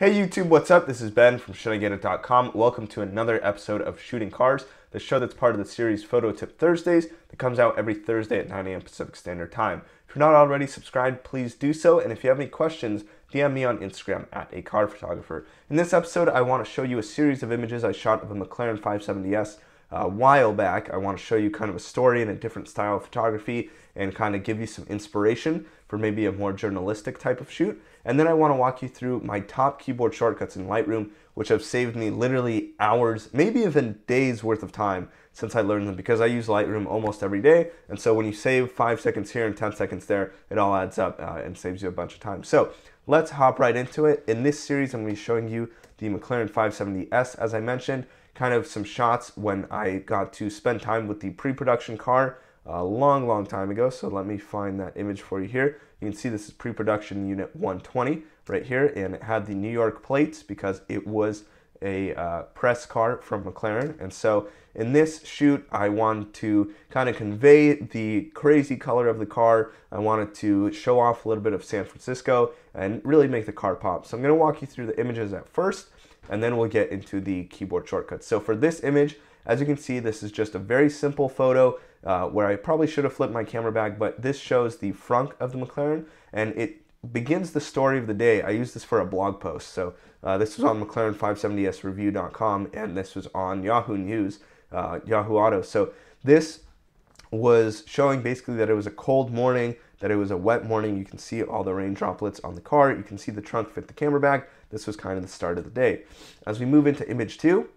Hey YouTube, what's up? This is Ben from ShouldIGetIt.com. Welcome to another episode of Shooting Cars, the show that's part of the series Photo Tip Thursdays that comes out every Thursday at 9 a.m. Pacific Standard Time. If you're not already subscribed, please do so, and if you have any questions, DM me on Instagram at @acarphotographer. In this episode, I want to show you a series of images I shot of a McLaren 570S a while back. I want to show you kind of a story and a different style of photography and kind of give you some inspiration for maybe a more journalistic type of shoot. And then I want to walk you through my top keyboard shortcuts in Lightroom, which have saved me literally hours, maybe even days worth of time since I learned them, because I use Lightroom almost every day. And so when you save 5 seconds here and 10 seconds there, it all adds up and saves you a bunch of time. So let's hop right into it. In this series, I'm going to be showing you the McLaren 570S, as I mentioned, kind of some shots when I got to spend time with the pre-production car a long time ago. So let me find that image for you here. You can see this is pre-production unit 120 right here, and it had the New York plates because it was a press car from McLaren. And so in this shoot, I wanted to kind of convey the crazy color of the car. I wanted to show off a little bit of San Francisco and really make the car pop. So I'm going to walk you through the images at first, and then we'll get into the keyboard shortcuts. So for this image, as you can see, this is just a very simple photo where I probably should have flipped my camera back, but this shows the front of the McLaren, and it begins the story of the day. I used this for a blog post. So this was on McLaren570sreview.com, and this was on Yahoo News, Yahoo Auto. So this was showing basically that it was a cold morning, that it was a wet morning. You can see all the rain droplets on the car. You can see the trunk fit the camera bag. This was kind of the start of the day. As we move into image 2,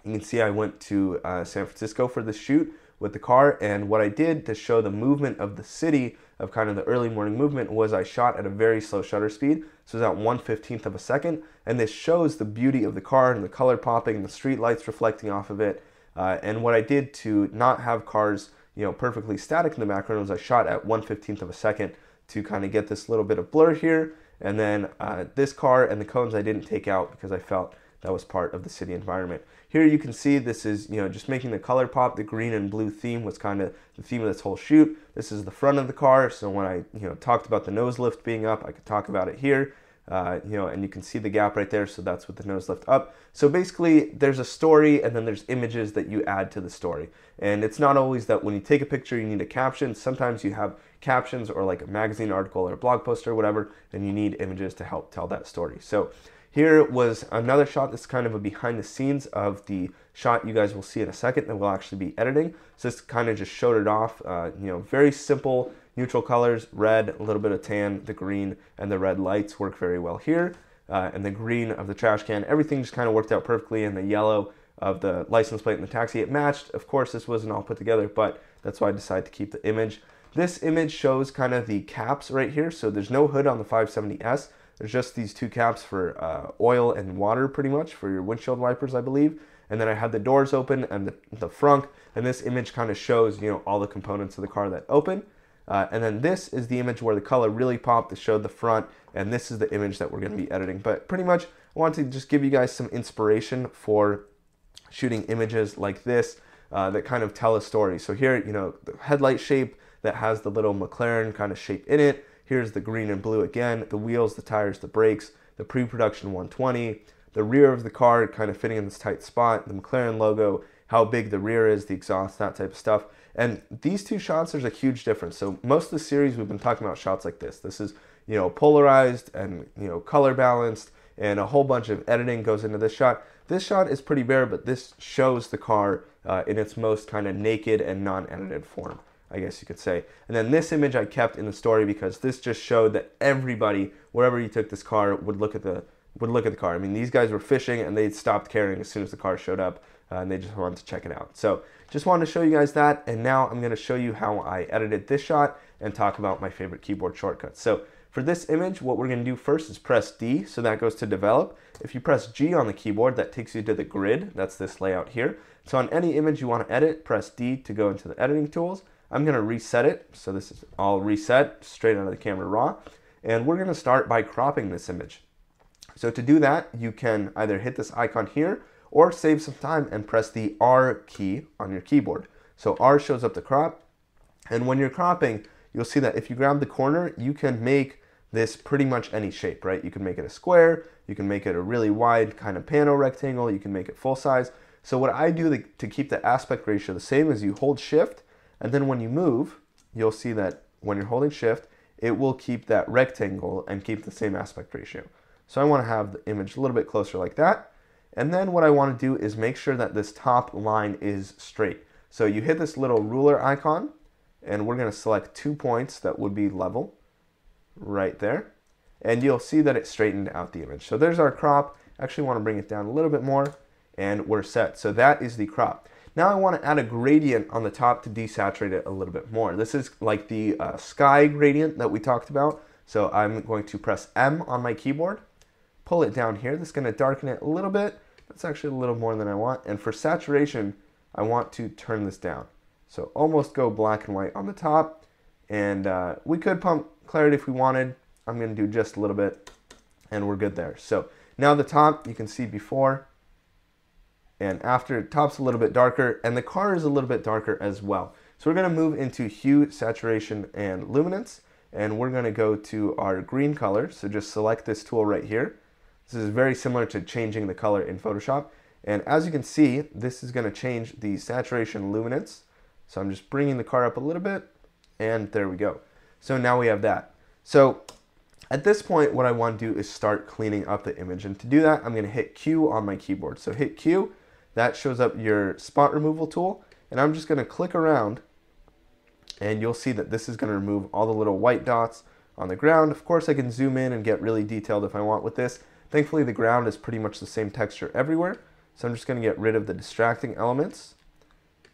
you can see I went to San Francisco for this shoot with the car, and what I did to show the movement of the city, of kind of the early morning movement, was I shot at a very slow shutter speed. So it's at 1/15 of a second, and this shows the beauty of the car and the color popping and the street lights reflecting off of it. And what I did to not have cars, perfectly static in the background was I shot at 1/15 of a second to kind of get this little bit of blur here. And then this car and the cones I didn't take out because I felt that was part of the city environment. Here you can see this is, just making the color pop. The green and blue theme was kind of the theme of this whole shoot. This is the front of the car, so when I, talked about the nose lift being up, I could talk about it here. And you can see the gap right there, so that's with the nose lift up. So basically, there's a story, and then there's images that you add to the story. And it's not always that when you take a picture, you need a caption. Sometimes you have captions or like a magazine article or a blog post or whatever, and you need images to help tell that story. So here was another shot that's kind of a behind the scenes of the shot you guys will see in a second that we'll actually be editing. So this kind of just showed it off, very simple, neutral colors, red, a little bit of tan, the green and the red lights work very well here. And the green of the trash can, everything just kind of worked out perfectly, and the yellow of the license plate and the taxi, it matched. Of course, this wasn't all put together, but that's why I decided to keep the image. This image shows kind of the caps right here. So there's no hood on the 570S. There's just these two caps for oil and water, pretty much, for your windshield wipers, I believe. And then I had the doors open and the front, and this image kind of shows, all the components of the car that open. And then this is the image where the color really popped to show the front, and this is the image that we're going to be editing. But pretty much, I wanted to just give you guys some inspiration for shooting images like this that kind of tell a story. So here, the headlight shape that has the little McLaren kind of shape in it. Here's the green and blue again, the wheels, the tires, the brakes, the pre-production 120, the rear of the car kind of fitting in this tight spot, the McLaren logo, how big the rear is, the exhaust, that type of stuff. And these two shots, there's a huge difference. So most of the series, we've been talking about shots like this. This is, polarized and, color balanced, and a whole bunch of editing goes into this shot. This shot is pretty bare, but this shows the car in its most kind of naked and non-edited form, I guess you could say. And then this image I kept in the story because this just showed that everybody, wherever you took this car, would look at the car. I mean, these guys were fishing and they stopped caring as soon as the car showed up, and they just wanted to check it out. So just wanted to show you guys that, and now I'm going to show you how I edited this shot and talk about my favorite keyboard shortcuts. So for this image, what we're going to do first is press D, so that goes to develop. If you press G on the keyboard, that takes you to the grid. That's this layout here. So on any image you want to edit, press D to go into the editing tools. I'm going to reset it, so this is all reset straight out of the camera raw, and we're going to start by cropping this image. So to do that, you can either hit this icon here or save some time and press the R key on your keyboard. So R shows up the crop, and when you're cropping, you'll see that if you grab the corner, you can make this pretty much any shape, right? You can make it a square, you can make it a really wide kind of panel rectangle, you can make it full size. So what I do to keep the aspect ratio the same is you hold shift, and then when you move, you'll see that when you're holding shift, it will keep that rectangle and keep the same aspect ratio. So I want to have the image a little bit closer like that. And then what I want to do is make sure that this top line is straight. So you hit this little ruler icon, and we're going to select 2 points that would be level right there. And you'll see that it straightened out the image. So there's our crop. Actually want to bring it down a little bit more, and we're set. So that is the crop. Now I want to add a gradient on the top to desaturate it a little bit more. This is like the sky gradient that we talked about. So I'm going to press M on my keyboard, pull it down here. This is going to darken it a little bit. That's actually a little more than I want. And for saturation, I want to turn this down. So almost go black and white on the top. And we could pump clarity if we wanted. I'm going to do just a little bit, and we're good there. So now the top, you can see before and after. Top's a little bit darker, and the car is a little bit darker as well. So we're going to move into hue, saturation, and luminance, and we're going to go to our green color. So just select this tool right here. This is very similar to changing the color in Photoshop. And as you can see, this is going to change the saturation and luminance. So I'm just bringing the car up a little bit, and there we go. So now we have that. So at this point, what I want to do is start cleaning up the image. And to do that, I'm going to hit Q on my keyboard. So hit Q. That shows up your spot removal tool, and I'm just going to click around, and you'll see that this is going to remove all the little white dots on the ground. Of course, I can zoom in and get really detailed if I want with this. Thankfully, the ground is pretty much the same texture everywhere, so I'm just going to get rid of the distracting elements,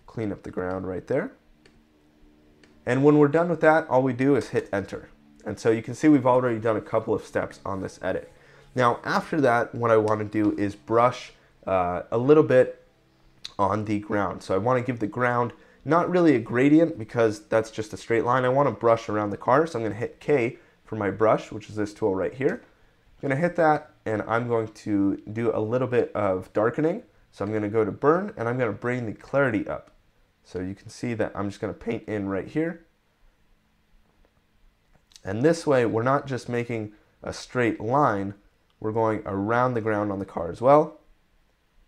clean up the ground right there. And when we're done with that, all we do is hit enter. And so you can see we've already done a couple of steps on this edit. Now, after that, what I want to do is brush a little bit on the ground. So I want to give the ground not really a gradient because that's just a straight line. I want to brush around the car. So I'm going to hit K for my brush, which is this tool right here. I'm going to hit that, and I'm going to do a little bit of darkening. So I'm going to go to burn, and I'm going to bring the clarity up. So you can see that I'm just going to paint in right here. And this way, we're not just making a straight line, we're going around the ground on the car as well.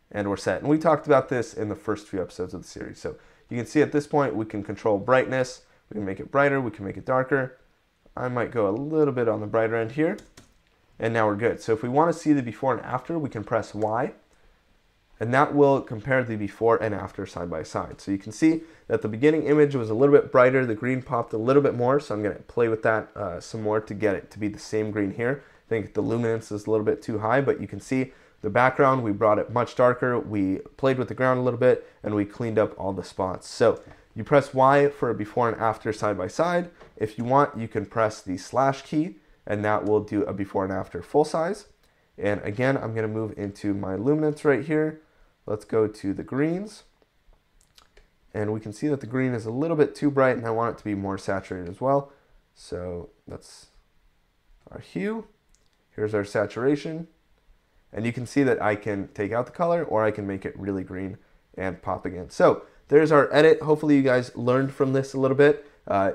And we're set. And we talked about this in the first few episodes of the series. So you can see at this point, we can control brightness. We can make it brighter, we can make it darker. I might go a little bit on the brighter end here. And now we're good. So if we want to see the before and after, we can press Y. And that will compare the before and after side by side. So you can see that the beginning image was a little bit brighter. The green popped a little bit more. So I'm going to play with that some more to get it to be the same green here. I think the luminance is a little bit too high, but you can see the background, we brought it much darker. We played with the ground a little bit, and we cleaned up all the spots. So you press Y for a before and after side by side. If you want, you can press the slash key, and that will do a before and after full size. And again, I'm going to move into my luminance right here. Let's go to the greens. And we can see that the green is a little bit too bright, and I want it to be more saturated as well. So that's our hue. Here's our saturation. And you can see that I can take out the color, or I can make it really green and pop again. So there's our edit. Hopefully you guys learned from this a little bit.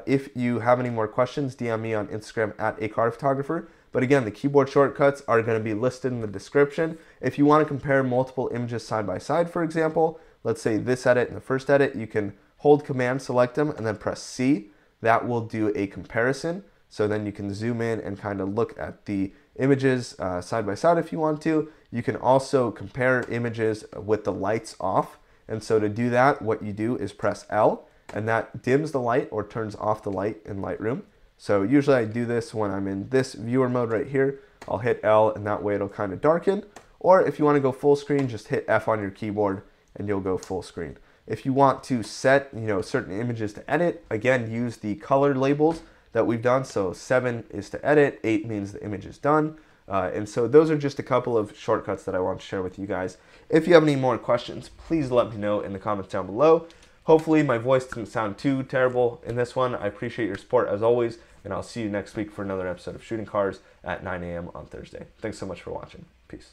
If you have any more questions, DM me on Instagram at @acarphotographer. But again, the keyboard shortcuts are going to be listed in the description. If you want to compare multiple images side by side, for example, let's say this edit and the first edit, you can hold Command, select them, and then press C. That will do a comparison. So then you can zoom in and kind of look at the images side by side if you want to. You can also compare images with the lights off. And so to do that, what you do is press L, and that dims the light or turns off the light in Lightroom. So usually I do this when I'm in this viewer mode right here. I'll hit L, and that way it'll kind of darken. Or if you want to go full screen, just hit F on your keyboard and you'll go full screen. If you want to set certain images to edit, again, use the color labels that we've done. So 7 is to edit, 8 means the image is done. And so those are just a couple of shortcuts that I want to share with you guys. If you have any more questions, please let me know in the comments down below. Hopefully my voice didn't sound too terrible in this one. I appreciate your support as always, and I'll see you next week for another episode of Shooting Cars at 9 a.m. on Thursday. Thanks so much for watching. Peace.